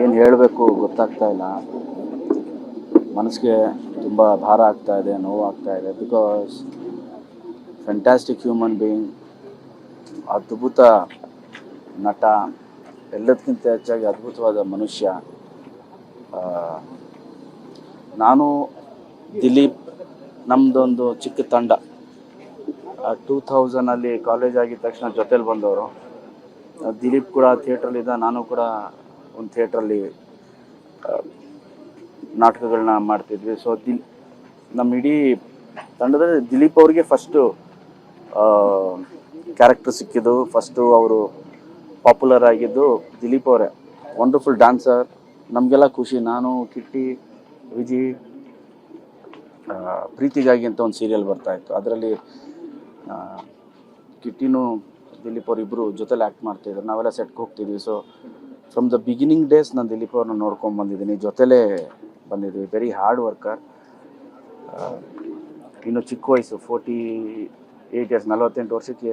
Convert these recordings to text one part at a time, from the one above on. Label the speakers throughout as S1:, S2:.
S1: ಏನು ಹೇಳಬೇಕು ಗೊತ್ತಾಗ್ತಾ ಇಲ್ಲ. ಮನಸ್ಸಿಗೆ ತುಂಬ ಭಾರ ಆಗ್ತಾ ಇದೆ, ನೋವು ಆಗ್ತಾ ಇದೆ. ಬಿಕಾಸ್ ಫ್ಯಾಂಟಾಸ್ಟಿಕ್ ಹ್ಯೂಮನ್ ಬೀಯಿಂಗ್, ಅದ್ಭುತ ನಟ, ಎಲ್ಲದಕ್ಕಿಂತ ಹೆಚ್ಚಾಗಿ ಅದ್ಭುತವಾದ ಮನುಷ್ಯ. ನಾನು ದಿಲೀಪ್, ನಮ್ಮದೊಂದು ಚಿಕ್ಕ ತಂಡ 2000 ಕಾಲೇಜ್ ಆಗಿದ ತಕ್ಷಣ ಜೊತೇಲಿ ಬಂದವರು. ದಿಲೀಪ್ ಕೂಡ ಥಿಯೇಟ್ರಲ್ಲಿದ್ದ, ನಾನು ಕೂಡ ಒಂದು ಥಿಯೇಟ್ರಲ್ಲಿ ನಾಟಕಗಳನ್ನ ಮಾಡ್ತಿದ್ವಿ. ಸೊ ನಮ್ಮ ಇಡೀ ತಂಡದಲ್ಲಿ ದಿಲೀಪ್ ಅವ್ರಿಗೆ ಫಸ್ಟು ಕ್ಯಾರೆಕ್ಟರ್ ಸಿಕ್ಕಿದ್ದು, ಫಸ್ಟು ಅವರು ಪಾಪ್ಯುಲರ್ ಆಗಿದ್ದು ದಿಲೀಪ್ ಅವರೇ. ವಂಡರ್ಫುಲ್ ಡ್ಯಾನ್ಸರ್, ನಮಗೆಲ್ಲ ಖುಷಿ. ನಾನು, ಕಿಟ್ಟಿ, ವಿಜಿ, ಪ್ರೀತಿಗಾಗಿ ಅಂತ ಒಂದು ಸೀರಿಯಲ್ ಬರ್ತಾಯಿತ್ತು. ಅದರಲ್ಲಿ ಕಿಟ್ಟಿನೂ ದಿಲೀಪ್ ಅವರಿಬ್ಬರು ಜೊತೆಲಿ ಆ್ಯಕ್ಟ್ ಮಾಡ್ತಾಯಿದ್ರು. ನಾವೆಲ್ಲ ಸೆಟ್ಗೆ ಹೋಗ್ತಿದ್ವಿ. So from the beginning days ನಾನು ದಿಲೀಪ್ ಅವ್ರನ್ನ ನೋಡ್ಕೊಂಡು ಬಂದಿದ್ದೀನಿ, ಜೊತೆಲೇ ಬಂದಿದ್ವಿ. Very hard worker. ಇನ್ನು ಚಿಕ್ಕ ವಯಸ್ಸು, 48 ಇಯರ್ಸ್, 48 ವರ್ಷಕ್ಕೆ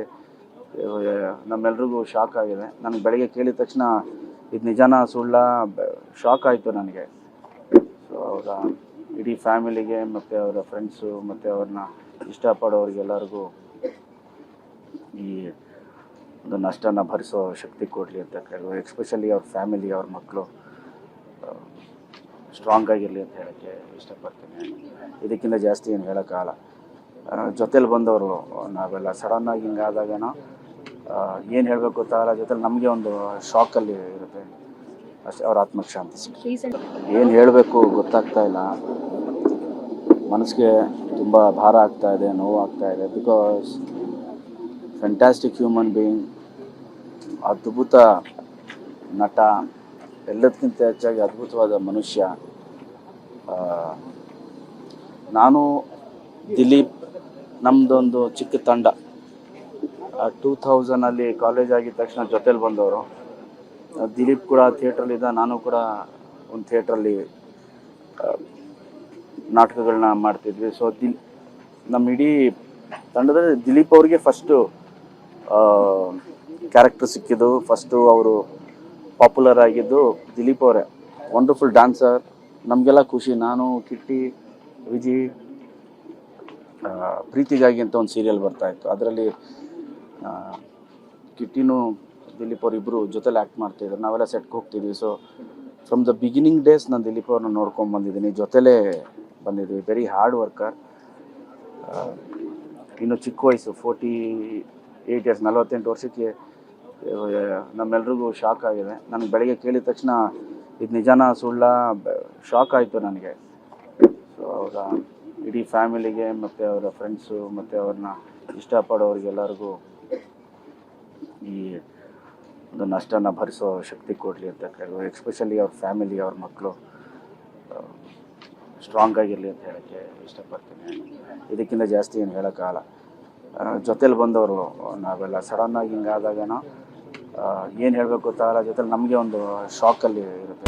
S1: ನಮ್ಮೆಲ್ರಿಗೂ ಶಾಕ್ ಆಗಿದೆ. ನನಗೆ ಬೆಳಗ್ಗೆ ಕೇಳಿದ ತಕ್ಷಣ ಇದು ನಿಜಾನ ಸುಳ್ಳ ಶಾಕ್ ಆಯಿತು ನನಗೆ. ಸೊ ಅವರ ಇಡೀ ಫ್ಯಾಮಿಲಿಗೆ ಮತ್ತು ಅವರ ಫ್ರೆಂಡ್ಸು ಮತ್ತು ಅವ್ರನ್ನ ಇಷ್ಟಪಡೋರಿಗೆಲ್ಲರಿಗೂ ಈ ಒಂದು ನಷ್ಟನ ಭರಿಸೋ ಶಕ್ತಿ ಕೊಡಲಿ ಅಂತ ಕೇಳುವ. ಎಕ್ಸ್ಪೆಷಲಿ ಅವ್ರ ಫ್ಯಾಮಿಲಿ, ಅವ್ರ ಮಕ್ಕಳು ಸ್ಟ್ರಾಂಗ್ ಆಗಿರಲಿ ಅಂತ ಹೇಳೋಕ್ಕೆ ಇಷ್ಟಪಡ್ತೀನಿ. ಇದಕ್ಕಿಂತ ಜಾಸ್ತಿ ಏನು ಹೇಳೋಕ್ಕಾಗಲ್ಲ. ಜೊತೇಲಿ ಬಂದವರು ನಾವೆಲ್ಲ ಸಡನ್ನಾಗಿ ಹಿಂಗಾದಾಗೇನೋ ಏನು ಹೇಳಬೇಕು ಗೊತ್ತಾಗಲ್ಲ. ಜೊತೆಲಿ ನಮಗೆ ಒಂದು ಶಾಕಲ್ಲಿ ಇರುತ್ತೆ ಅಷ್ಟೇ. ಅವ್ರ ಆತ್ಮಕ್ಕೆ ಶಾಂತಿ ಸಿಕ್ಕಿ. ಏನು ಹೇಳಬೇಕು ಗೊತ್ತಾಗ್ತಾ ಇಲ್ಲ. ಮನಸ್ಸಿಗೆ ತುಂಬ ಭಾರ ಆಗ್ತಾ ಇದೆ, ನೋವು ಆಗ್ತಾ ಇದೆ. ಬಿಕಾಸ್ ಫ್ಯಾಂಟಾಸ್ಟಿಕ್ ಹ್ಯೂಮನ್ ಬೀಯಿಂಗ್, ಅದ್ಭುತ ನಟ, ಎಲ್ಲದಕ್ಕಿಂತ ಹೆಚ್ಚಾಗಿ ಅದ್ಭುತವಾದ ಮನುಷ್ಯ. ನಾನು ದಿಲೀಪ್, ನಮ್ಮದೊಂದು ಚಿಕ್ಕ ತಂಡ 2000 ಕಾಲೇಜ್ ಆಗಿದ ತಕ್ಷಣ ಜೊತೇಲಿ ಬಂದವರು. ದಿಲೀಪ್ ಕೂಡ ಥಿಯೇಟ್ರಲ್ಲಿದ್ದ, ನಾನು ಕೂಡ ಒಂದು ಥಿಯೇಟ್ರಲ್ಲಿ ನಾಟಕಗಳನ್ನ ಮಾಡ್ತಿದ್ವಿ. ಸೊ ನಮ್ಮ ಇಡೀ ತಂಡದಲ್ಲಿ ದಿಲೀಪ್ ಅವ್ರಿಗೆ ಫಸ್ಟು ಕ್ಯಾರೆಕ್ಟರ್ ಸಿಕ್ಕಿದ್ದು, ಫಸ್ಟು ಅವರು ಪಾಪ್ಯುಲರ್ ಆಗಿದ್ದು ದಿಲೀಪ್ ಅವರೇ. ವಂಡರ್ಫುಲ್ ಡ್ಯಾನ್ಸರ್, ನಮಗೆಲ್ಲ ಖುಷಿ. ನಾನು, ಕಿಟ್ಟಿ, ವಿಜಿ, ಪ್ರೀತಿಗಾಗಿ ಅಂತ ಒಂದು ಸೀರಿಯಲ್ ಬರ್ತಾಯಿತ್ತು. ಅದರಲ್ಲಿ ಕಿಟ್ಟಿನೂ ದಿಲೀಪ್ ಅವರಿಬ್ಬರು ಜೊತೆಲಿ ಆ್ಯಕ್ಟ್ ಮಾಡ್ತಾಯಿದ್ರು. ನಾವೆಲ್ಲ ಸೆಟ್ಗೆ ಹೋಗ್ತಿದ್ವಿ. So from the beginning days ನಾನು ದಿಲೀಪ್ ಅವ್ರನ್ನ ನೋಡ್ಕೊಂಡು ಬಂದಿದ್ದೀನಿ, ಜೊತೆಲೇ ಬಂದಿದ್ವಿ. Very hard worker. ಇನ್ನು ಚಿಕ್ಕ ವಯಸ್ಸು, 48 ಇಯರ್ಸ್, 48 ವರ್ಷಕ್ಕೆ ನಮ್ಮೆಲ್ರಿಗೂ ಶಾಕ್ ಆಗಿದೆ. ನನಗೆ ಬೆಳಗ್ಗೆ ಕೇಳಿದ ತಕ್ಷಣ ಇದು ನಿಜಾನ ಸುಳ್ಳ ಶಾಕ್ ಆಯಿತು ನನಗೆ. ಸೊ ಅವರ ಇಡೀ ಫ್ಯಾಮಿಲಿಗೆ ಮತ್ತು ಅವರ ಫ್ರೆಂಡ್ಸು ಮತ್ತು ಅವ್ರನ್ನ ಇಷ್ಟಪಡೋರಿಗೆಲ್ಲರಿಗೂ ಈ ಒಂದು ನಷ್ಟನ ಭರಿಸೋ ಶಕ್ತಿ ಕೊಡಲಿ ಅಂತ ಕೇಳುವ. ಎಕ್ಸ್ಪೆಷಲಿ ಅವ್ರ ಫ್ಯಾಮಿಲಿ, ಅವ್ರ ಮಕ್ಕಳು ಸ್ಟ್ರಾಂಗ್ ಆಗಿರಲಿ ಅಂತ ಹೇಳೋಕ್ಕೆ ಇಷ್ಟಪಡ್ತೀನಿ. ಇದಕ್ಕಿಂತ ಜಾಸ್ತಿ ಏನು ಹೇಳೋಕ್ಕಾಗಲ್ಲ. ಜೊತೇಲಿ ಬಂದವರು ನಾವೆಲ್ಲ ಸಡನ್ನಾಗಿ ಹಿಂಗಾದಾಗೇನೋ ಏನು ಹೇಳಬೇಕು ಗೊತ್ತಾಗಲ್ಲ. ಜೊತೆಲಿ ನಮಗೆ ಒಂದು ಶಾಕಲ್ಲಿ ಇರುತ್ತೆ.